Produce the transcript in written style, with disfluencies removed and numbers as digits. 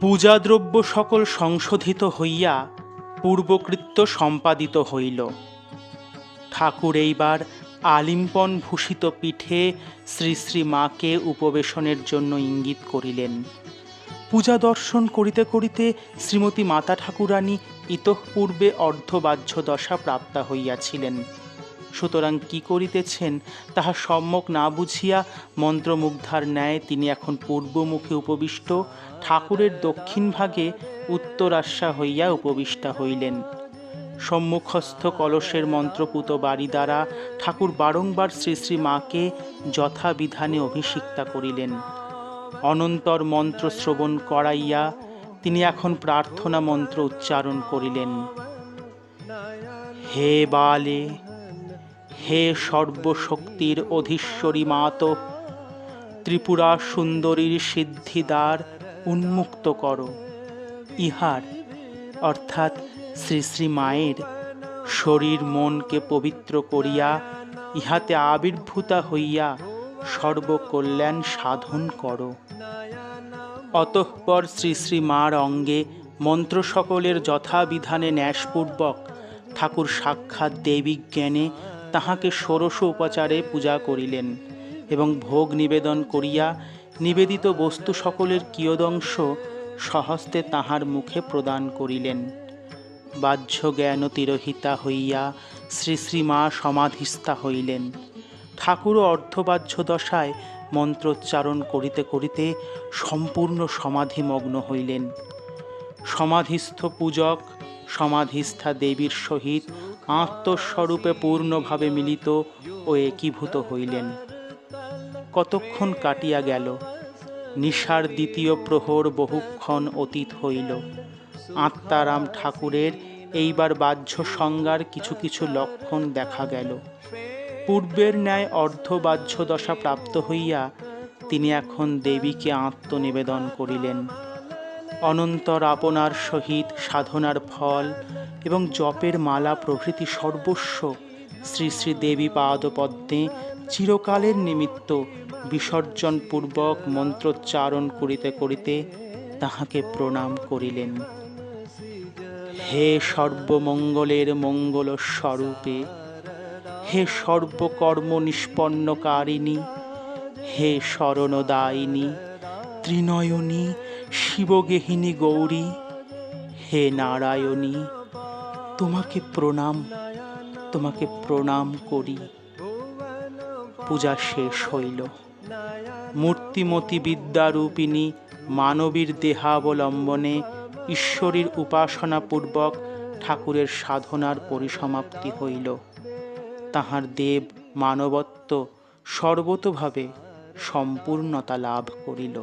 পূজাদ্রব্য সকল সংশোধিত হইয়া পূর্বকৃত্য সম্পাদিত হইল। ঠাকুর এইবার আলিম্পন ভূষিত পীঠে শ্রী শ্রী মাকে উপবেশনের জন্য ইঙ্গিত করিলেন। পূজা দর্শন করিতে করিতে শ্রীমতী মাতা ঠাকুরানী ইতঃপূর্বে অর্ধবাহ্য দশা প্রাপ্তা হইয়াছিলেন। সুতরাং কি করিতেছেন তাহা সম্যক না বুঝিয়া মন্ত্রমুগ্ধার ন্যায় তিনি এখন পূর্বমুখে উপবিষ্ট ঠাকুরের দক্ষিণ ভাগে উত্তরাস্যা হইয়া উপবিষ্টা হইলেন। সম্মুখস্থ কলসের মন্ত্রপুত বাড়ি দ্বারা ঠাকুর বারংবার শ্রী শ্রী মাকে যথাবিধানে অভিষিক্তা করিলেন। অনন্তর মন্ত্র শ্রবণ করাইয়া তিনি এখন প্রার্থনা মন্ত্র উচ্চারণ করিলেন। হে বালে, হে সর্বশক্তির অধীশ্বরী মাত, ত্রিপুরা সুন্দরীর সিদ্ধিদ্বার উন্মুক্ত করো। ইহার অর্থাৎ শ্রী শ্রী মায়ের শরীর মনকে পবিত্র করিয়া ইহাতে আবির্ভূতা হইয়া সর্বকল্যাণ সাধন করো। অতঃপর শ্রী শ্রী মার অঙ্গে মন্ত্র সকলের যথাবিধানে ন্যাসপূর্বক ঠাকুর সাক্ষাৎ দেবী জ্ঞানে তাহাকে ষোড়শ উপচারে পূজা করিলেন এবং ভোগ নিবেদন করিয়া নিবেদিত বস্তু সকলের কিয়দংশ স্বহস্তে তাহার মুখে প্রদান করিলেন। বাহ্য জ্ঞান তিরোহিতা হইয়া শ্রী শ্রী মা সমাধিস্থা হইলেন। ঠাকুরও অর্ধবাহ্য দশায় মন্ত্রোচ্চারণ করিতে করিতে সম্পূর্ণ সমাধিমগ্ন হইলেন। সমাধিস্থ পূজক সমাধিস্থা দেবীর সহিত আত্মস্বরূপে পূর্ণভাবে মিলিত ও একীভূত হইলেন। কতক্ষণ কাটিয়া গেল। নিশার দ্বিতীয় প্রহর বহুক্ষণ অতীত হইল। আত্মারাম ঠাকুরের এইবার বাহ্য সংজ্ঞার কিছু কিছু লক্ষণ দেখা গেল। পূর্বের ন্যায় অর্ধবাহ্য দশা প্রাপ্ত হইয়া তিনি এখন দেবীকে আত্মনিবেদন করিলেন। অনন্তর আপনার সহিত সাধনার ফল এবং জপের মালা প্রভৃতি সর্বস্ব শ্রী শ্রী দেবী পাদপদ্মে চিরকালের নিমিত্ত বিসর্জনপূর্বক মন্ত্রোচ্চারণ করিতে করিতে তাহাকে প্রণাম করিলেন। হে সর্বমঙ্গলের মঙ্গল স্বরূপে, হে সর্বকর্ম নিষ্পন্নকারিণী, হে শরণদায়িনী, ত্রিনয়নী, শিবগেহিনী গৌরী, হে নারায়ণী, তোমাকে প্রণাম, তোমাকে প্রণাম করি। পূজা শেষ হইল। মূর্তিমতী বিদ্যারূপিণী মানবীর দেহাবলম্বনে ঈশ্বরীর উপাসনাপূর্বক ঠাকুরের সাধনার পরিসমাপ্তি হইল। তাহার দেব মানবত্ব সর্বতোভাবে সম্পূর্ণতা লাভ করিল।